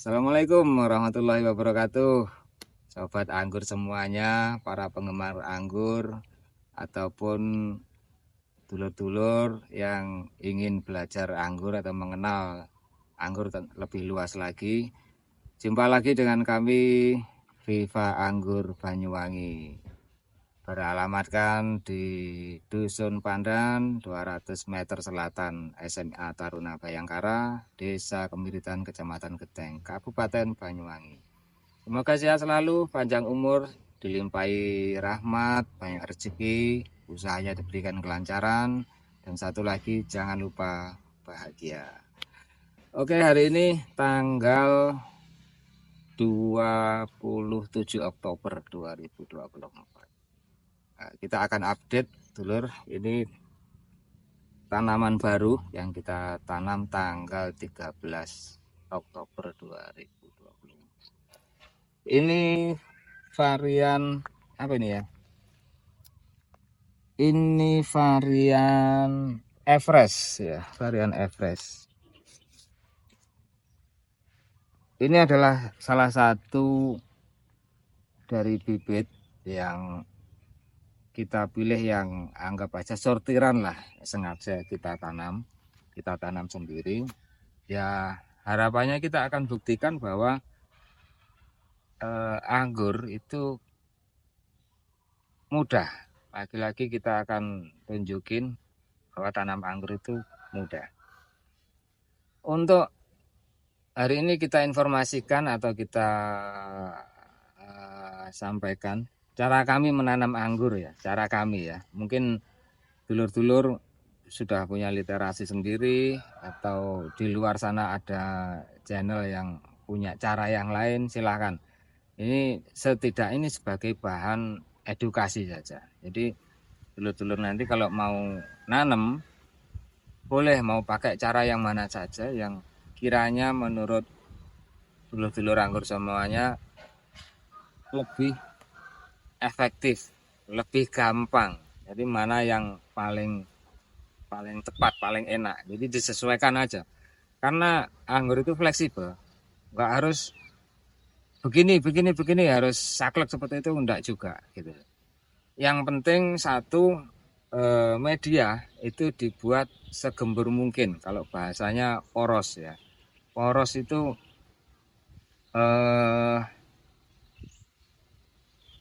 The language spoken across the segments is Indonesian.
Assalamualaikum warahmatullahi wabarakatuh. Sobat anggur semuanya, para penggemar anggur ataupun dulur-dulur yang ingin belajar anggur atau mengenal anggur lebih luas lagi. Jumpa lagi dengan kami Viva Anggur Banyuwangi. Beralamatkan di Dusun Pandan 200 meter selatan SMA Taruna Bayangkara, Desa Kemiritan, Kecamatan Gedeng, Kabupaten Banyuwangi. Semoga sehat selalu, panjang umur, dilimpahi rahmat, banyak rezeki, usahanya diberikan kelancaran, dan satu lagi jangan lupa bahagia. Oke, hari ini tanggal 27 Oktober 2024. Nah, kita akan update dulur, ini tanaman baru yang kita tanam tanggal 13 Oktober 2020. Ini varian apa ini ya? Ini varian Everest ya, varian Everest. Ini adalah salah satu dari bibit yang kita pilih yang anggap aja sortiran lah, sengaja kita tanam sendiri. Ya harapannya kita akan buktikan bahwa anggur itu mudah. Lagi-lagi kita akan tunjukin bahwa tanam anggur itu mudah. Untuk hari ini kita informasikan atau kita sampaikan cara kami menanam anggur ya, cara kami ya. Mungkin dulur-dulur sudah punya literasi sendiri atau di luar sana ada channel yang punya cara yang lain, silahkan. Ini setidak ini sebagai bahan edukasi saja. Jadi dulur-dulur nanti kalau mau nanam boleh mau pakai cara yang mana saja yang kiranya menurut dulur-dulur anggur semuanya lebih efektif, lebih gampang. Jadi mana yang paling tepat, paling enak. Jadi disesuaikan aja. Karena anggur itu fleksibel, nggak harus begini harus saklek seperti itu, enggak juga gitu. Yang penting satu, media itu dibuat segembur mungkin. Kalau bahasanya poros ya, poros itu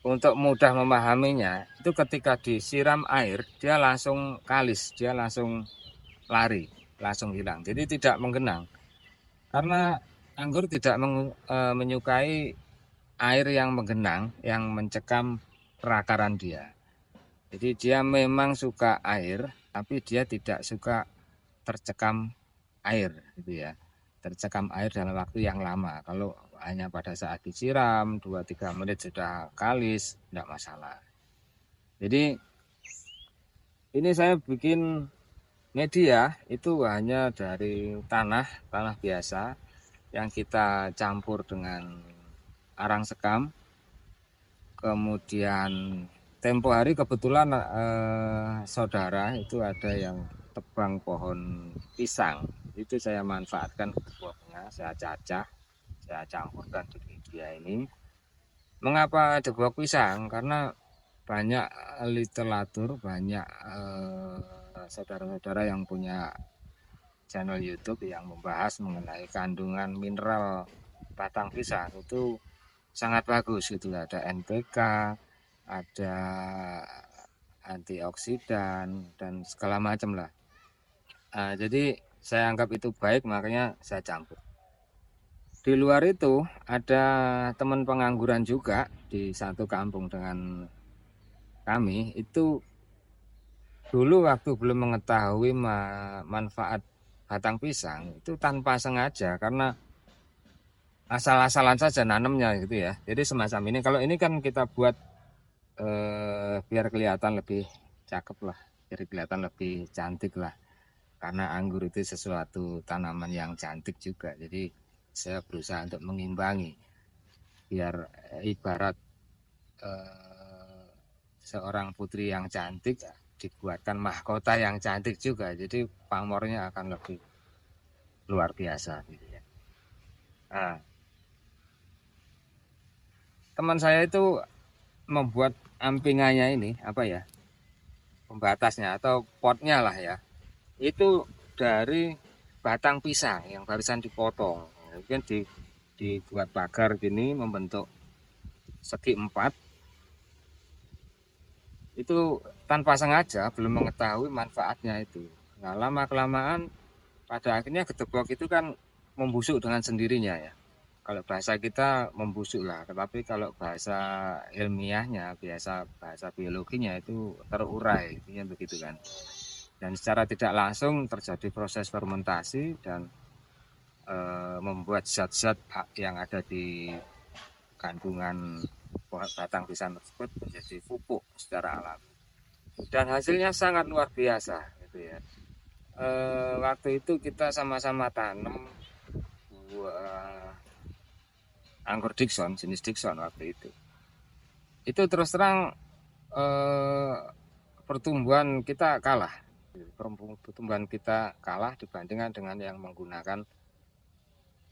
untuk mudah memahaminya itu ketika disiram air dia langsung kalis, dia langsung lari, langsung hilang. Jadi tidak menggenang. Karena anggur tidak menyukai air yang menggenang, yang mencekam perakaran dia. Jadi dia memang suka air, tapi dia tidak suka tercekam air, gitu ya. Tercekam air dalam waktu yang lama. Kalau hanya pada saat disiram 2-3 menit sudah kalis, tidak masalah. Jadi ini saya bikin media itu hanya dari tanah biasa yang kita campur dengan arang sekam. Kemudian tempo hari kebetulan saudara itu ada yang tebang pohon pisang, itu saya manfaatkan buahnya, saya cacah, saya campurkan di media ini. Mengapa debuah pisang? Karena banyak literatur, banyak saudara-saudara yang punya channel YouTube yang membahas mengenai kandungan mineral batang pisang itu sangat bagus gitu. Ada NPK, ada antioksidan dan segala macam lah. Jadi saya anggap itu baik, makanya saya campur. Di luar itu ada teman pengangguran juga di satu kampung dengan kami. Itu dulu waktu belum mengetahui manfaat batang pisang itu tanpa sengaja, karena asal-asalan saja nanamnya gitu ya. Jadi semacam ini. Kalau ini kan kita buat biar kelihatan lebih cakep lah, biar kelihatan lebih cantik lah. Karena anggur itu sesuatu tanaman yang cantik juga. Jadi saya berusaha untuk mengimbangi biar ibarat seorang putri yang cantik dibuatkan mahkota yang cantik juga. Jadi pamornya akan lebih luar biasa gitu ya. Nah, teman saya itu membuat ampingannya ini apa ya, pembatasnya atau potnya lah ya, itu dari batang pisang yang barusan dipotong. Kemudian dibuat pagar gini membentuk segi 4. Itu tanpa sengaja, belum mengetahui manfaatnya itu. Nah, lama kelamaan pada akhirnya gedebok itu kan membusuk dengan sendirinya ya. Kalau bahasa kita membusuk lah, tetapi kalau bahasa ilmiahnya, biasa bahasa biologinya itu terurai, intinya begitu kan. Dan secara tidak langsung terjadi proses fermentasi dan membuat zat-zat yang ada di kandungan batang pisang tersebut menjadi pupuk secara alami. Dan hasilnya sangat luar biasa, gitu ya. Waktu itu kita sama-sama tanam buah anggur Dickson, jenis Dickson waktu itu. Itu terus terang pertumbuhan kita kalah. Pertumbuhan kita kalah dibandingkan dengan yang menggunakan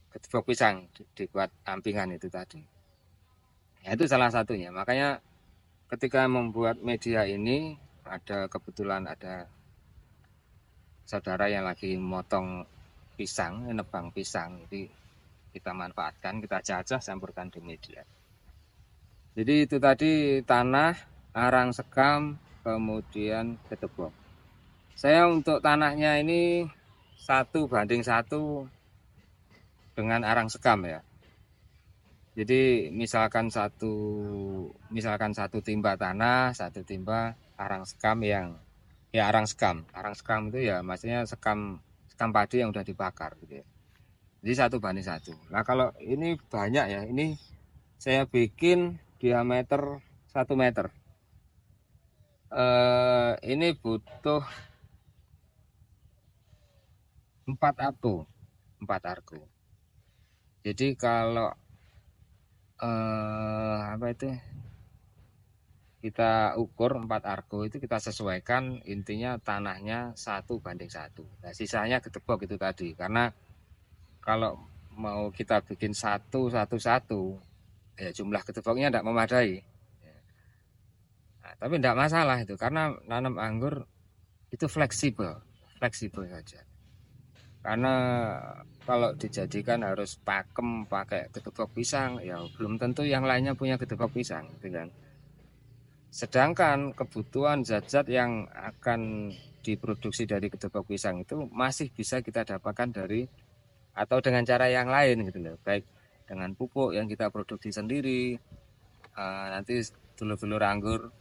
gedebok pisang dibuat ampingan itu tadi. Ya, itu salah satunya. Makanya ketika membuat media ini kebetulan ada saudara yang lagi motong pisang, nebang pisang. Jadi kita manfaatkan, kita cacah, campurkan di media. Jadi itu tadi tanah, arang sekam, kemudian gedebok. Saya untuk tanahnya ini 1:1 dengan arang sekam ya. Jadi misalkan satu timba tanah, satu timba arang sekam yang ya arang sekam. Arang sekam itu ya maksudnya sekam padi yang udah dibakar gitu ya. Jadi 1:1. Nah, kalau ini banyak ya. Ini saya bikin diameter 1 meter. Ini butuh 4 argo. 4 argo. Jadi kalau apa itu? Kita ukur 4 argo itu kita sesuaikan, intinya tanahnya 1:1. Nah, sisanya gedebok itu tadi. Karena kalau mau kita bikin 1:1 ya jumlah gedeboknya tidak memadai. Nah, tapi tidak masalah itu karena nanam anggur itu fleksibel saja. Karena kalau dijadikan harus pakem pakai gedebok pisang, ya belum tentu yang lainnya punya gedebok pisang, gitu kan. Sedangkan kebutuhan zat-zat yang akan diproduksi dari gedebok pisang itu masih bisa kita dapatkan dari atau dengan cara yang lain gitu loh. Baik dengan pupuk yang kita produksi sendiri, nanti dulur-dulur anggur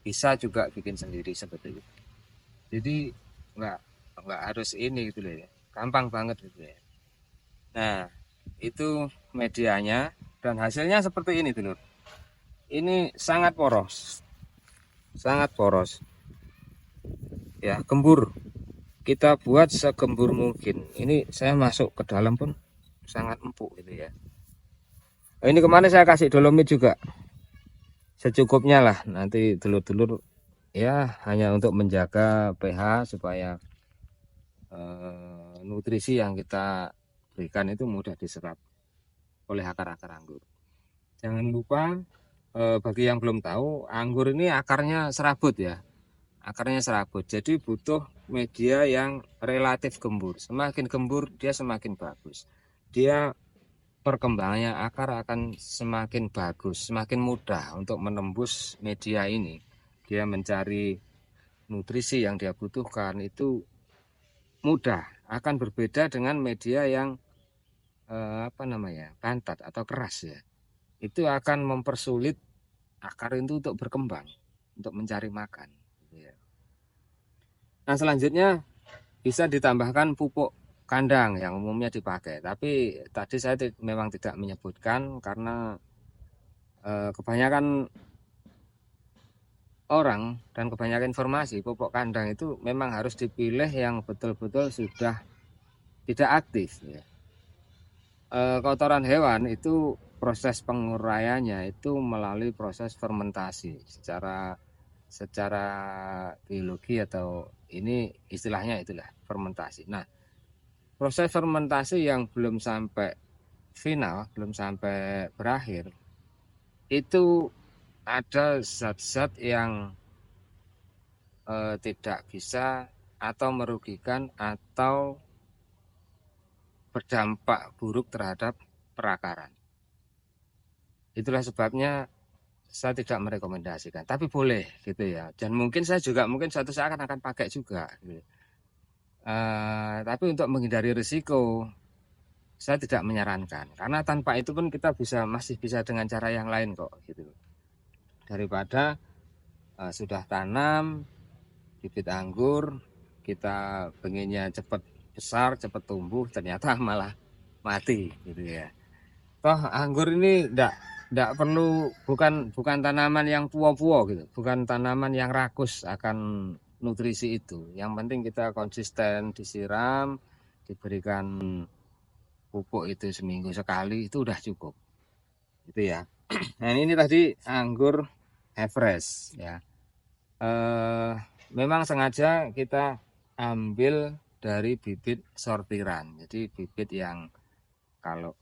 bisa juga bikin sendiri seperti itu. Jadi nggak harus ini gitu loh ya. Gampang banget gitu ya. Nah, itu medianya dan hasilnya seperti ini dulur. Ini sangat poros. Sangat poros. Ya, gembur. Kita buat segembur mungkin. Ini saya masuk ke dalam pun sangat empuk gitu ya. Ini kemarin saya kasih dolomit juga. Secukupnya lah, nanti dulur-dulur ya hanya untuk menjaga pH supaya nutrisi yang kita berikan itu mudah diserap oleh akar-akar anggur. Jangan lupa bagi yang belum tahu, anggur ini akarnya serabut ya. Akarnya serabut, jadi butuh media yang relatif gembur. Semakin gembur dia semakin bagus. Dia perkembangannya akar akan semakin bagus, semakin mudah untuk menembus media ini. Dia mencari nutrisi yang dia butuhkan itu mudah. Akan berbeda dengan media yang pantat atau keras ya. Itu akan mempersulit akar itu untuk berkembang, untuk mencari makan. Nah, selanjutnya bisa ditambahkan pupuk kandang yang umumnya dipakai. Tapi tadi saya memang tidak menyebutkan karena kebanyakan orang dan kebanyakan informasi pupuk kandang itu memang harus dipilih yang betul-betul sudah tidak aktif. Ya. Kotoran hewan itu proses penguraiannya itu melalui proses fermentasi secara biologi atau ini istilahnya itulah fermentasi. Nah, proses fermentasi yang belum sampai final, belum sampai berakhir, itu ada zat-zat yang tidak bisa atau merugikan atau berdampak buruk terhadap perakaran. Itulah sebabnya saya tidak merekomendasikan, tapi boleh gitu ya. Dan mungkin saya juga suatu saat akan pakai juga. Gitu. Tapi untuk menghindari risiko, saya tidak menyarankan. Karena tanpa itu pun kita masih bisa dengan cara yang lain kok. Gitu. Daripada sudah tanam bibit anggur, kita pengennya cepat besar, cepat tumbuh, ternyata malah mati, gitu ya. Toh anggur ini tidak perlu, bukan tanaman yang puo-puo gitu, bukan tanaman yang rakus akan nutrisi itu. Yang penting kita konsisten disiram, diberikan pupuk itu seminggu sekali, itu udah cukup. Gitu ya. Nah, ini tadi anggur Everest ya. Memang sengaja kita ambil dari bibit sortiran. Jadi bibit yang kalau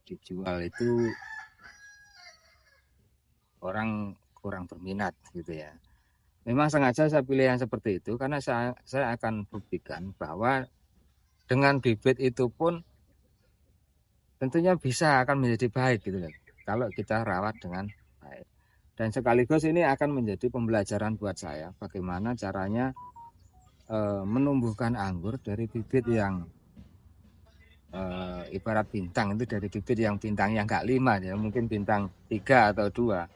dijual itu orang kurang berminat gitu ya. Memang sengaja saya pilih yang seperti itu karena saya akan buktikan bahwa dengan bibit itu pun tentunya bisa akan menjadi baik gitu loh. Kalau kita rawat dengan baik. Dan sekaligus ini akan menjadi pembelajaran buat saya bagaimana caranya menumbuhkan anggur dari bibit yang ibarat bintang, itu dari bibit yang bintangnya enggak 5 ya, mungkin bintang 3 atau 2.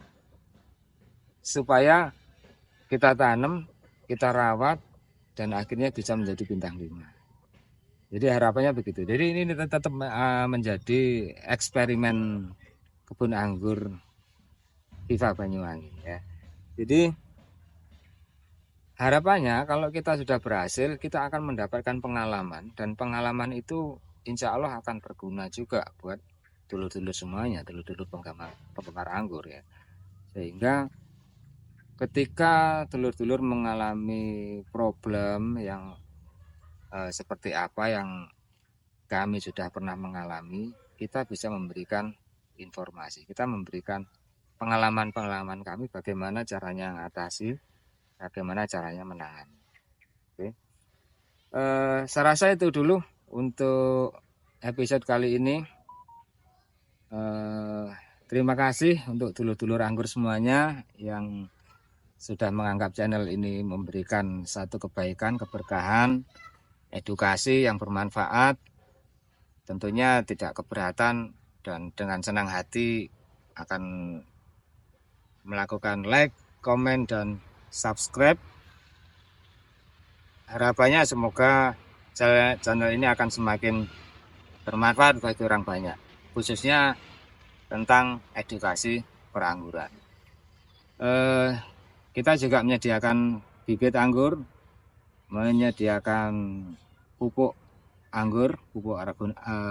Supaya kita tanam, kita rawat, dan akhirnya bisa menjadi bintang 5. Jadi harapannya begitu. Jadi ini tetap menjadi eksperimen kebun anggur Viva Banyuwangi ya. Jadi harapannya kalau kita sudah berhasil, kita akan mendapatkan pengalaman, dan pengalaman itu insya Allah akan berguna juga buat dulur-dulur semuanya, dulur-dulur penggemar anggur ya. Sehingga ketika dulur-dulur mengalami problem yang seperti apa yang kami sudah pernah mengalami, kita bisa memberikan informasi, kita memberikan pengalaman-pengalaman kami bagaimana caranya mengatasi, bagaimana caranya menangani. Oke. Saya rasa itu dulu untuk episode kali ini. Terima kasih untuk dulur-dulur anggur semuanya yang sudah menganggap channel ini memberikan satu kebaikan, keberkahan, edukasi yang bermanfaat. Tentunya tidak keberatan dan dengan senang hati akan melakukan like, komen, dan subscribe. Harapannya semoga channel ini akan semakin bermanfaat bagi orang banyak, khususnya tentang edukasi perangguran. Kita juga menyediakan bibit anggur, menyediakan pupuk anggur, pupuk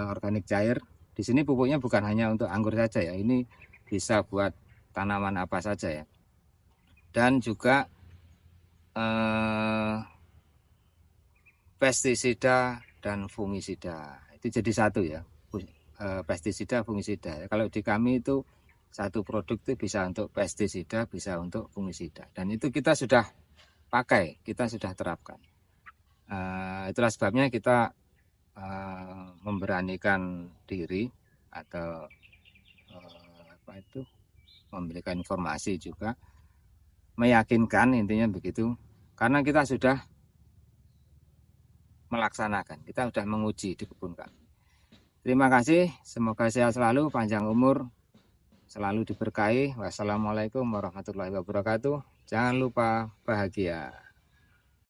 organik cair. Di sini pupuknya bukan hanya untuk anggur saja ya, ini bisa buat tanaman apa saja ya. Dan juga pestisida dan fungisida, itu jadi satu ya, pestisida fungisida. Kalau di kami itu satu produk itu bisa untuk pestisida, bisa untuk fungisida, dan itu kita sudah pakai, kita sudah terapkan. Itulah sebabnya kita memberanikan diri atau memberikan informasi juga, meyakinkan, intinya begitu, karena kita sudah melaksanakan, kita sudah menguji di kebun kami. Terima kasih, semoga sehat selalu, panjang umur, selalu diberkahi. Wassalamualaikum warahmatullahi wabarakatuh. Jangan lupa bahagia.